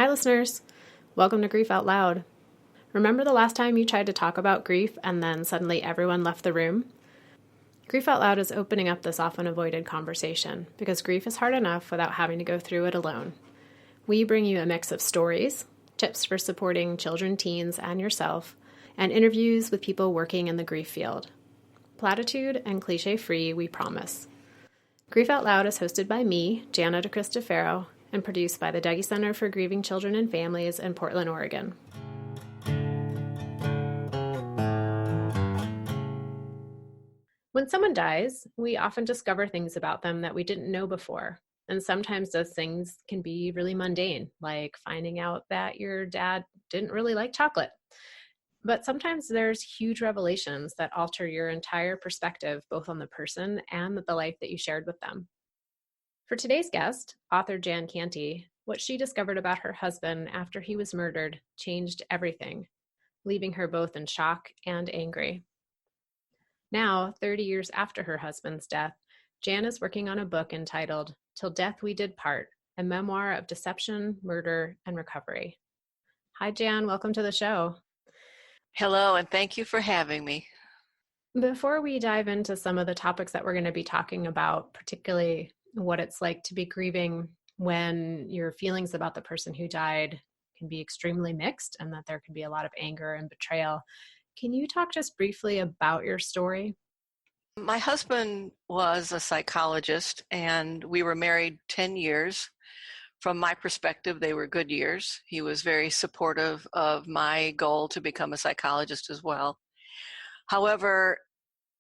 Hi, listeners. Welcome to Grief Out Loud. Remember the last time you tried to talk about grief and then suddenly everyone left the room? Grief Out Loud is opening up this often avoided conversation because grief is hard enough without having to go through it alone. We bring you a mix of stories, tips for supporting children, teens, and yourself, and interviews with people working in the grief field. Platitude and cliche-free, we promise. Grief Out Loud is hosted by me, Jana DeCristofaro, and produced by the Dougy Center for Grieving Children and Families in Portland, Oregon. When someone dies, we often discover things about them that we didn't know before. And sometimes those things can be really mundane, like finding out that your dad didn't really like chocolate. But sometimes there's huge revelations that alter your entire perspective, both on the person and the life that you shared with them. For today's guest, author Jan Canty, what she discovered about her husband after he was murdered changed everything, leaving her both in shock and angry. Now, 30 years after her husband's death, Jan is working on a book entitled Till Death We Did Part, a memoir of deception, murder, and recovery. Hi, Jan. Welcome to the show. Hello, and thank you for having me. Before we dive into some of the topics that we're going to be talking about, particularly what it's like to be grieving when your feelings about the person who died can be extremely mixed and that there can be a lot of anger and betrayal, can you talk just briefly about your story? My husband was a psychologist, and we were married 10 years. From my perspective, they were good years. He was very supportive of my goal to become a psychologist as well. However,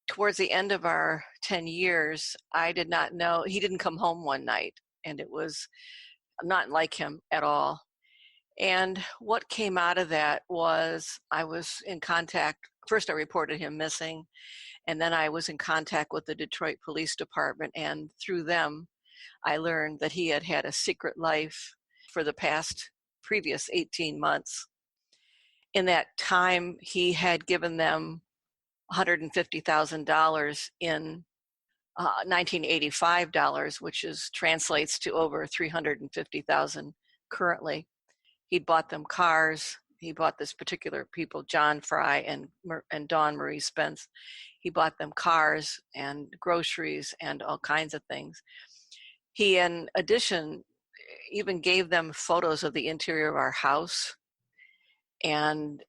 towards the end of our 10 years, I did not know, he didn't come home one night, and it was not like him at all. And what came out of that was I was in contact. First, I reported him missing, and then I was in contact with the Detroit Police Department, and through them, I learned that he had had a secret life for the previous 18 months. In that time, he had given them $150,000 in 1985 dollars, which translates to over $350,000 currently. He bought them cars. He bought this particular people, John Fry and Dawn Marie Spence. He bought them cars and groceries and all kinds of things. He, in addition, even gave them photos of the interior of our house and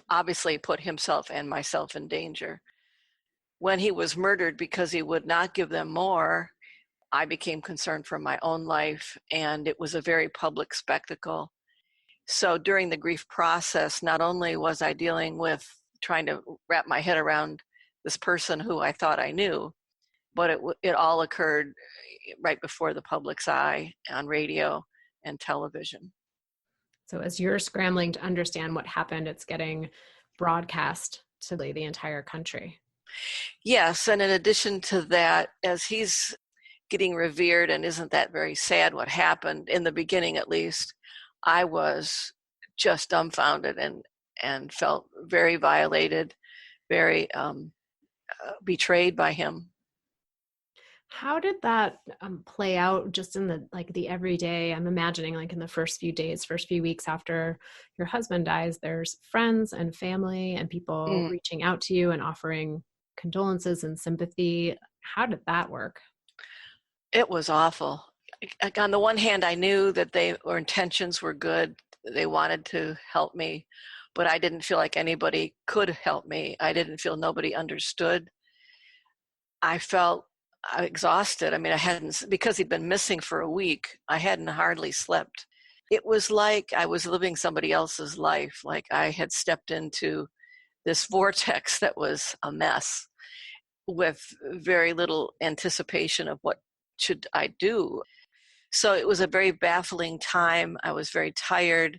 obviously put himself and myself in danger. When he was murdered, because he would not give them more, I became concerned for my own life, and it was a very public spectacle. So during the grief process, not only was I dealing with trying to wrap my head around this person who I thought I knew, but it all occurred right before the public's eye on radio and television. So as you're scrambling to understand what happened, it's getting broadcast to the entire country. Yes, and in addition to that, as he's getting revered, and isn't that very sad what happened, in the beginning at least, I was just dumbfounded and felt very violated, very betrayed by him. How did that play out just in the everyday? I'm imagining in the first few days, first few weeks after your husband dies, there's friends and family and people reaching out to you and offering condolences and sympathy. How did that work? It was awful. On the one hand, I knew that their intentions were good. They wanted to help me, but I didn't feel like anybody could help me. I didn't feel nobody understood. I felt exhausted. I mean, because he'd been missing for a week, I hadn't hardly slept. It was like I was living somebody else's life, like I had stepped into this vortex that was a mess with very little anticipation of what should I do. So it was a very baffling time. I was very tired.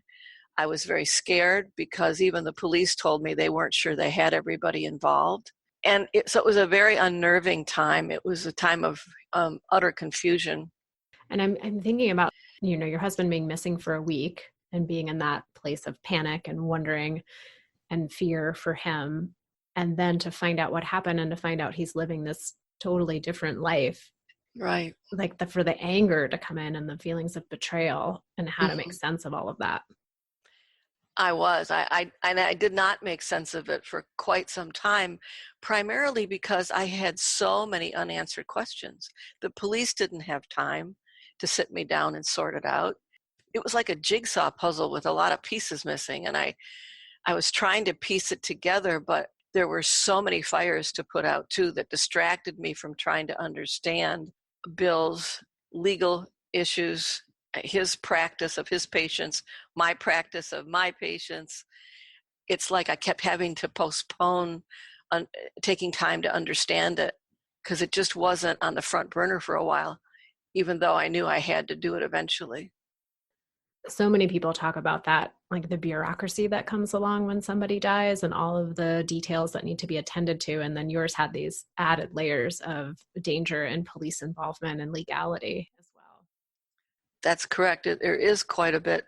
I was very scared because even the police told me they weren't sure they had everybody involved. And so it was a very unnerving time. It was a time of utter confusion. And I'm thinking about, your husband being missing for a week and being in that place of panic and wondering and fear for him. And then to find out what happened and to find out he's living this totally different life. Right. like for the anger to come in and the feelings of betrayal and how to make Mhm. sense of all of that. I did not make sense of it for quite some time, primarily because I had so many unanswered questions. The police didn't have time to sit me down and sort it out. It was like a jigsaw puzzle with a lot of pieces missing, and I was trying to piece it together, but there were so many fires to put out too that distracted me from trying to understand Bill's legal issues, his practice of his patients, my practice of my patients. It's like I kept having to postpone taking time to understand it because it just wasn't on the front burner for a while, even though I knew I had to do it eventually. So many people talk about that, like the bureaucracy that comes along when somebody dies and all of the details that need to be attended to. And then yours had these added layers of danger and police involvement and legality as well. That's correct. There is quite a bit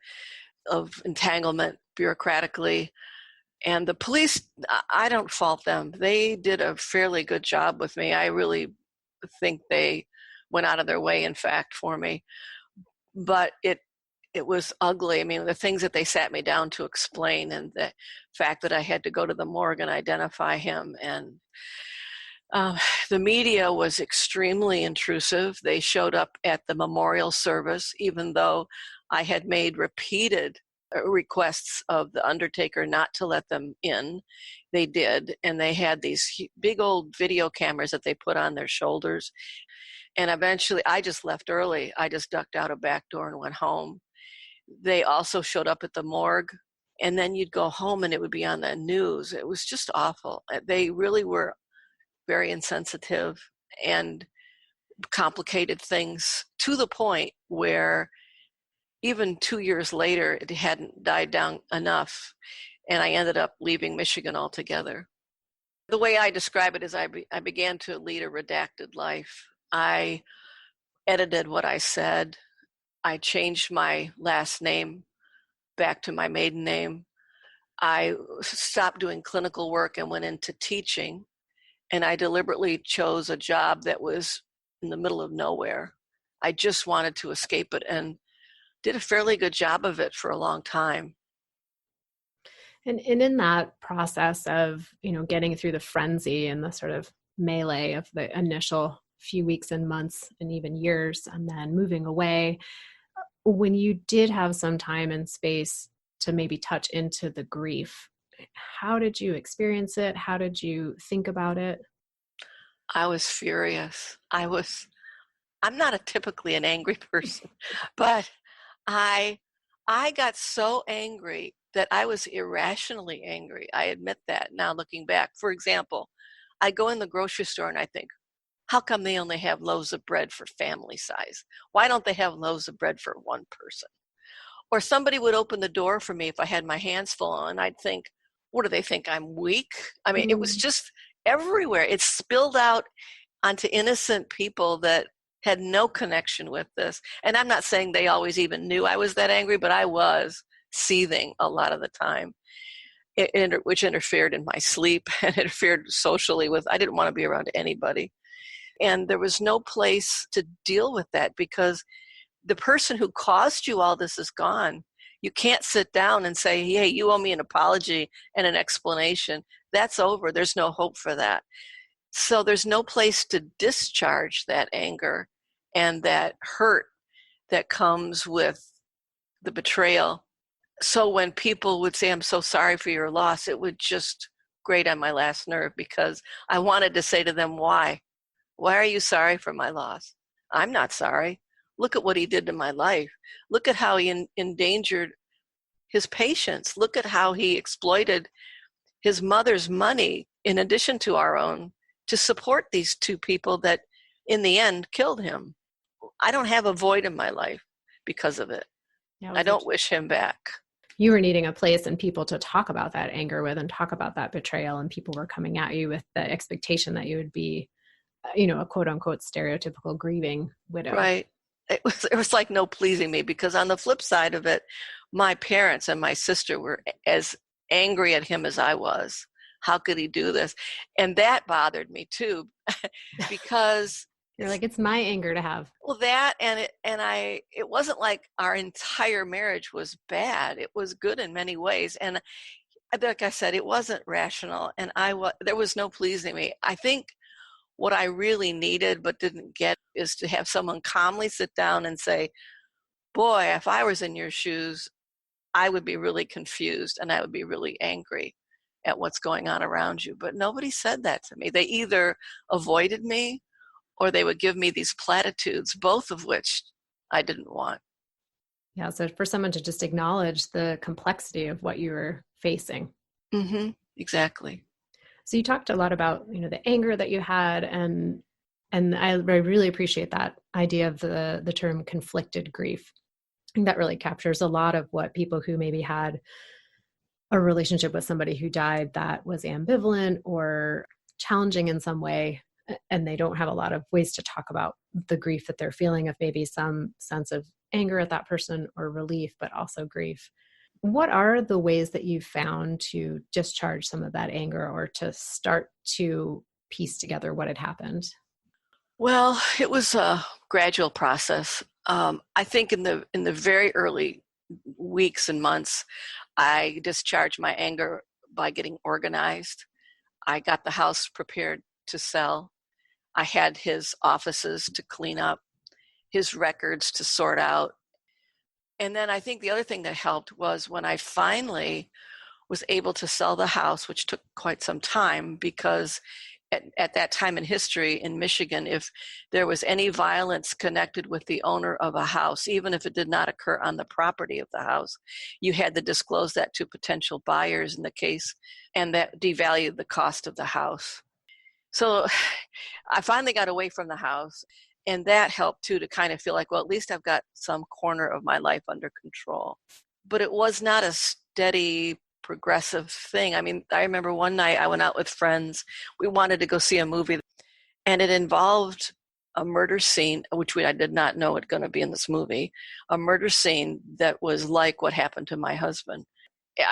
of entanglement bureaucratically. And the police, I don't fault them. They did a fairly good job with me. I really think they went out of their way, in fact, for me. But it was ugly. I mean, the things that they sat me down to explain, and the fact that I had to go to the morgue and identify him, and the media was extremely intrusive. They showed up at the memorial service, even though I had made repeated requests of the undertaker not to let them in. They did, and they had these big old video cameras that they put on their shoulders. And eventually, I just left early. I just ducked out a back door and went home. They also showed up at the morgue, and then you'd go home and it would be on the news. It was just awful. They really were very insensitive and complicated things to the point where even 2 years later, it hadn't died down enough, and I ended up leaving Michigan altogether. The way I describe it is I began to lead a redacted life. I edited what I said. I changed my last name back to my maiden name. I stopped doing clinical work and went into teaching, and I deliberately chose a job that was in the middle of nowhere. I just wanted to escape it and did a fairly good job of it for a long time. And in that process of, getting through the frenzy and the sort of melee of the initial few weeks and months and even years, and then moving away, when you did have some time and space to maybe touch into the grief, how did you experience it? How did you think about it? I was furious. I'm not a typically an angry person, but I I got so angry that I was irrationally angry. I admit that now looking back. For example, I go in the grocery store and I think, how come they only have loaves of bread for family size? Why don't they have loaves of bread for one person? Or somebody would open the door for me if I had my hands full on. I'd think, what do they think? I'm weak? I mean, it was Mm. just everywhere. It spilled out onto innocent people that had no connection with this. And I'm not saying they always even knew I was that angry, but I was seething a lot of the time, which interfered in my sleep and interfered socially with, I didn't want to be around anybody. And there was no place to deal with that because the person who caused you all this is gone. You can't sit down and say, hey, you owe me an apology and an explanation. That's over. There's no hope for that. So there's no place to discharge that anger and that hurt that comes with the betrayal. So when people would say, I'm so sorry for your loss, it would just grate on my last nerve because I wanted to say to them, why? Why are you sorry for my loss? I'm not sorry. Look at what he did to my life. Look at how he endangered his patients. Look at how he exploited his mother's money in addition to our own to support these two people that in the end killed him. I don't have a void in my life because of it. Yeah, I don't wish him back. you were needing a place and people to talk about that anger with and talk about that betrayal, and people were coming at you with the expectation that you would be, a quote unquote stereotypical grieving widow. Right. It was like no pleasing me because on the flip side of it, my parents and my sister were as angry at him as I was. How could he do this? And that bothered me too, because You're like, it's my anger to have. Well, that it wasn't like our entire marriage was bad. It was good in many ways. And like I said, it wasn't rational, and there was no pleasing me. I think what I really needed but didn't get is to have someone calmly sit down and say, boy, if I was in your shoes, I would be really confused and I would be really angry at what's going on around you. But nobody said that to me. They either avoided me or they would give me these platitudes, both of which I didn't want. Yeah. So for someone to just acknowledge the complexity of what you were facing. Mm-hmm. Exactly. So you talked a lot about, the anger that you had, and I really appreciate that idea of the term conflicted grief. I think that really captures a lot of what people who maybe had a relationship with somebody who died that was ambivalent or challenging in some way, and they don't have a lot of ways to talk about the grief that they're feeling, of maybe some sense of anger at that person or relief, but also grief. What are the ways that you've found to discharge some of that anger, or to start to piece together what had happened? Well, it was a gradual process. I think in the very early weeks and months, I discharged my anger by getting organized. I got the house prepared to sell. I had his offices to clean up, his records to sort out. And then I think the other thing that helped was when I finally was able to sell the house, which took quite some time, because at that time in history in Michigan, if there was any violence connected with the owner of a house, even if it did not occur on the property of the house, you had to disclose that to potential buyers in the case, and that devalued the cost of the house. So I finally got away from the house, and that helped too, to kind of feel like, well, at least I've got some corner of my life under control. But it was not a steady, progressive thing. I mean, I remember one night I went out with friends. We wanted to go see a movie, and it involved a murder scene, which I did not know it going to be in this movie, a murder scene that was like what happened to my husband.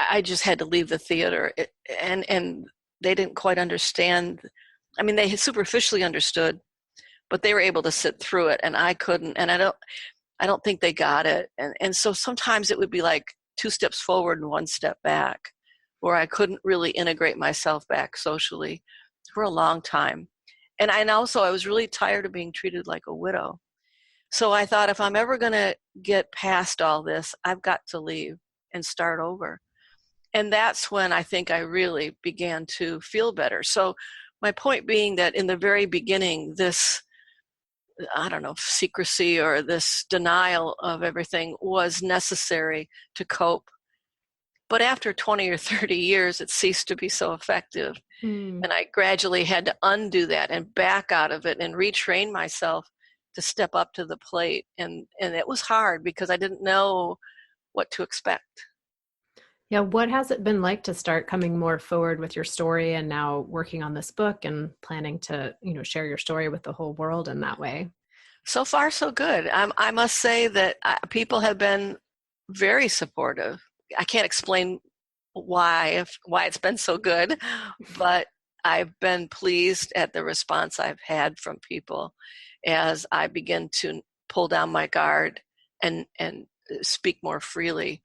I just had to leave the theater, and they didn't quite understand. I mean, they superficially understood, but they were able to sit through it, and I couldn't, and I don't think they got it. And so sometimes it would be like 2 steps forward and 1 step back, where I couldn't really integrate myself back socially for a long time. And also I was really tired of being treated like a widow. So I thought, if I'm ever going to get past all this, I've got to leave and start over. And that's when I think I really began to feel better. So my point being that in the very beginning, this, I don't know, secrecy or this denial of everything was necessary to cope. But after 20 or 30 years, it ceased to be so effective. And I gradually had to undo that and back out of it and retrain myself to step up to the plate. And it was hard because I didn't know what to expect. Yeah. What has it been like to start coming more forward with your story, and now working on this book and planning to, share your story with the whole world in that way? So far, so good. I must say that people have been very supportive. I can't explain why it's been so good, but I've been pleased at the response I've had from people as I begin to pull down my guard and speak more freely.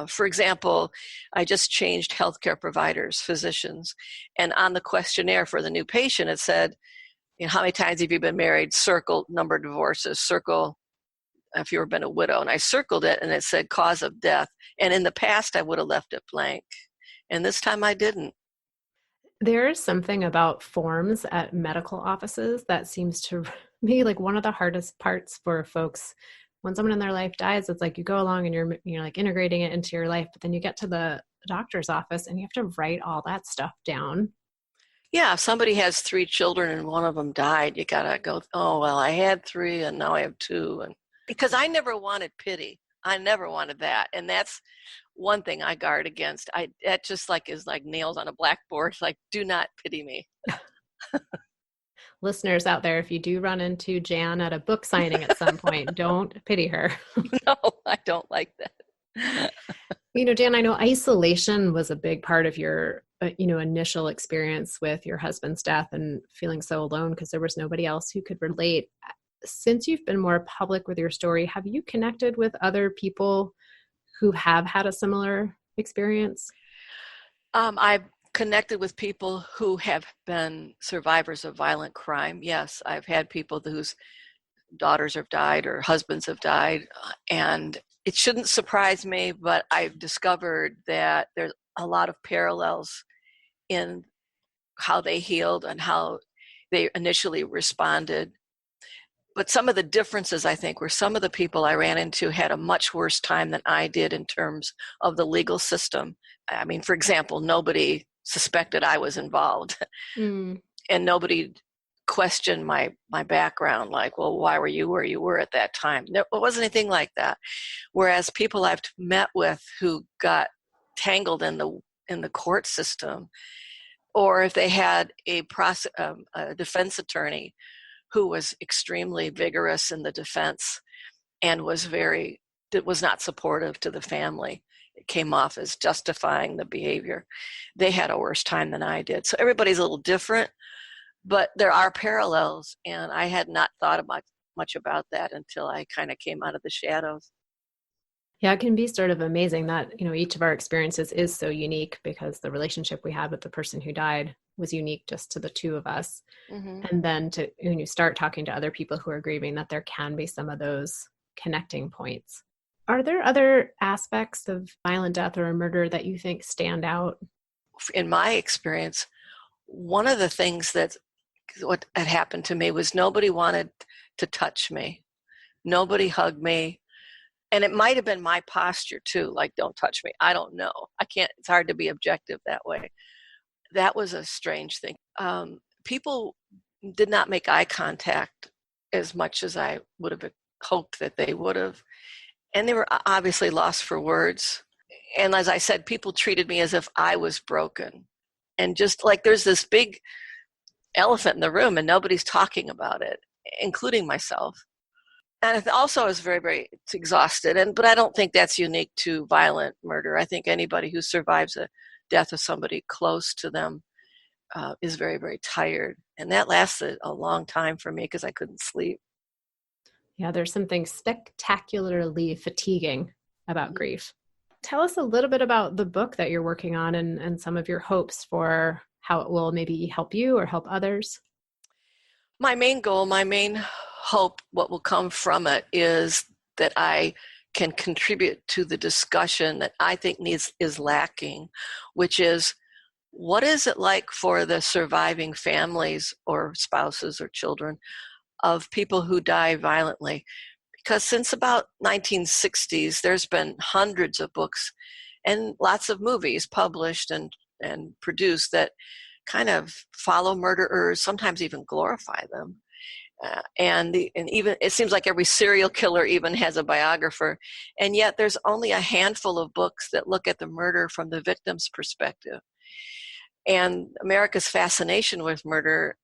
For example, I just changed healthcare providers, physicians, and on the questionnaire for the new patient, it said, how many times have you been married? Circle number of divorces, circle if you've been a widow. And I circled it, and it said cause of death. And in the past, I would have left it blank. And this time I didn't. There is something about forms at medical offices that seems to be like one of the hardest parts for folks. When someone in their life dies, it's like you go along and you're like integrating it into your life, but then you get to the doctor's office and you have to write all that stuff down. Yeah, if somebody has 3 children and one of them died, you gotta go, oh, well, I had 3 and now I have 2. And because I never wanted pity. I never wanted that. And that's one thing I guard against. That just is like nails on a blackboard. Like, do not pity me. Listeners out there, if you do run into Jan at a book signing at some point, don't pity her. No, I don't like that. Jan, I know isolation was a big part of your initial experience with your husband's death and feeling so alone because there was nobody else who could relate. Since you've been more public with your story, have you connected with other people who have had a similar experience? I've connected with people who have been survivors of violent crime. Yes, I've had people whose daughters have died or husbands have died. And it shouldn't surprise me, but I've discovered that there's a lot of parallels in how they healed and how they initially responded. But some of the differences, I think, were some of the people I ran into had a much worse time than I did in terms of the legal system. I mean, for example, nobody suspected I was involved. Mm. And nobody questioned my background, like, well, why were you where you were at that time? There wasn't anything like that. Whereas people I've met with who got tangled in the court system, or if they had a defense attorney who was extremely vigorous in the defense and was not supportive to the family, it came off as justifying the behavior. They had a worse time than I did. So everybody's a little different, but there are parallels, and I had not thought about much about that until I kind of came out of the shadows. Yeah, it can be sort of amazing that, each of our experiences is so unique because the relationship we had with the person who died was unique just to the two of us. Mm-hmm. And then when you start talking to other people who are grieving, that there can be some of those connecting points. Are there other aspects of violent death or a murder that you think stand out? In my experience, one of the things what had happened to me was nobody wanted to touch me. Nobody hugged me. And it might have been my posture too, like, don't touch me. I don't know. It's hard to be objective that way. That was a strange thing. People did not make eye contact as much as I would have hoped that they would have. And they were obviously lost for words. And as I said, people treated me as if I was broken. And just like there's this big elephant in the room and nobody's talking about it, including myself. And also I was very, very exhausted. But I don't think that's unique to violent murder. I think anybody who survives a death of somebody close to them is very, very tired. And that lasted a long time for me because I couldn't sleep. Yeah, there's something spectacularly fatiguing about grief. Tell us a little bit about the book that you're working on and some of your hopes for how it will maybe help you or help others. My main goal, my main hope, what will come from it is that I can contribute to the discussion that I think is lacking, which is, what is it like for the surviving families or spouses or children of people who die violently? Because since about 1960s, there's been hundreds of books and lots of movies published and produced that kind of follow murderers, sometimes even glorify them. And even it seems like every serial killer even has a biographer, and yet there's only a handful of books that look at the murder from the victim's perspective. And America's fascination with murder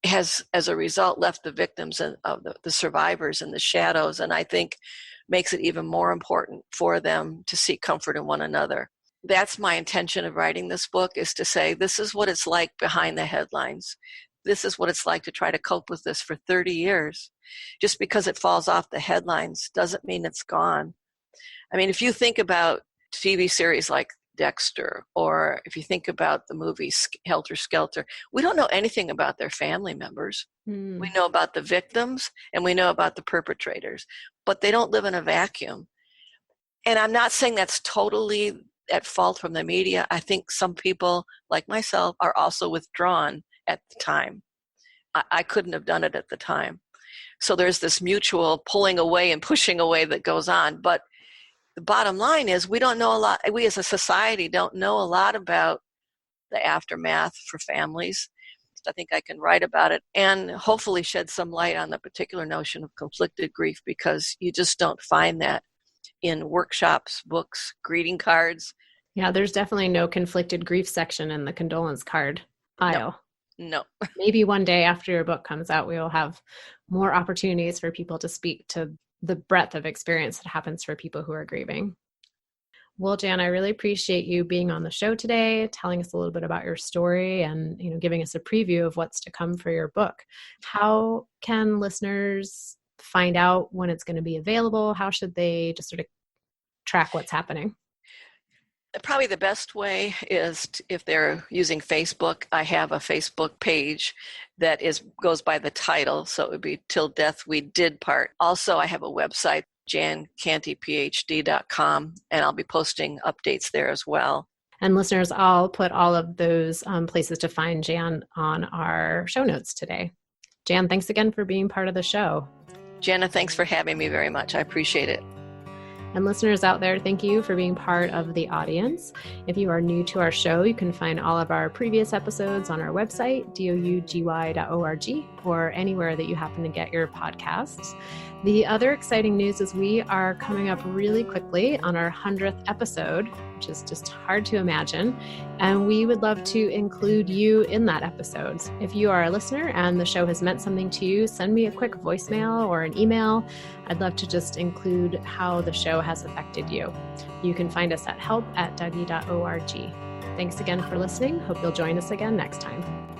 has, as a result, left the victims and of the survivors in the shadows, and I think makes it even more important for them to seek comfort in one another. That's my intention of writing this book, is to say, this is what it's like behind the headlines. This is what it's like to try to cope with this for 30 years. Just because it falls off the headlines doesn't mean it's gone. I mean, if you think about TV series like Dexter, or if you think about the movie Helter Skelter, we don't know anything about their family members. We know about the victims and we know about the perpetrators, but they don't live in a vacuum. And I'm not saying that's totally at fault from the media. I think some people, like myself, are also withdrawn at the time. I couldn't have done it at the time. So there's this mutual pulling away and pushing away that goes on. But the bottom line is, we don't know a lot. We as a society don't know a lot about the aftermath for families. I think I can write about it and hopefully shed some light on the particular notion of conflicted grief, because you just don't find that in workshops, books, greeting cards. Yeah, there's definitely no conflicted grief section in the condolence card aisle. No. Maybe one day after your book comes out, we will have more opportunities for people to speak to the breadth of experience that happens for people who are grieving. Well, Jan, I really appreciate you being on the show today, telling us a little bit about your story and, giving us a preview of what's to come for your book. How can listeners find out when it's going to be available? How should they just sort of track what's happening? Probably the best way is if they're using Facebook. I have a Facebook page that goes by the title, so it would be Till Death We Did Part. Also, I have a website, jancantyphd.com, and I'll be posting updates there as well. And listeners, I'll put all of those places to find Jan on our show notes today. Jan, thanks again for being part of the show. Jana, thanks for having me very much. I appreciate it. And listeners out there, thank you for being part of the audience. If you are new to our show, you can find all of our previous episodes on our website, dougy.org, or anywhere that you happen to get your podcasts. The other exciting news is we are coming up really quickly on our 100th episode, which is just hard to imagine. And we would love to include you in that episode. If you are a listener and the show has meant something to you, send me a quick voicemail or an email. I'd love to just include how the show has affected you. You can find us at help@dougy.org. Thanks again for listening. Hope you'll join us again next time.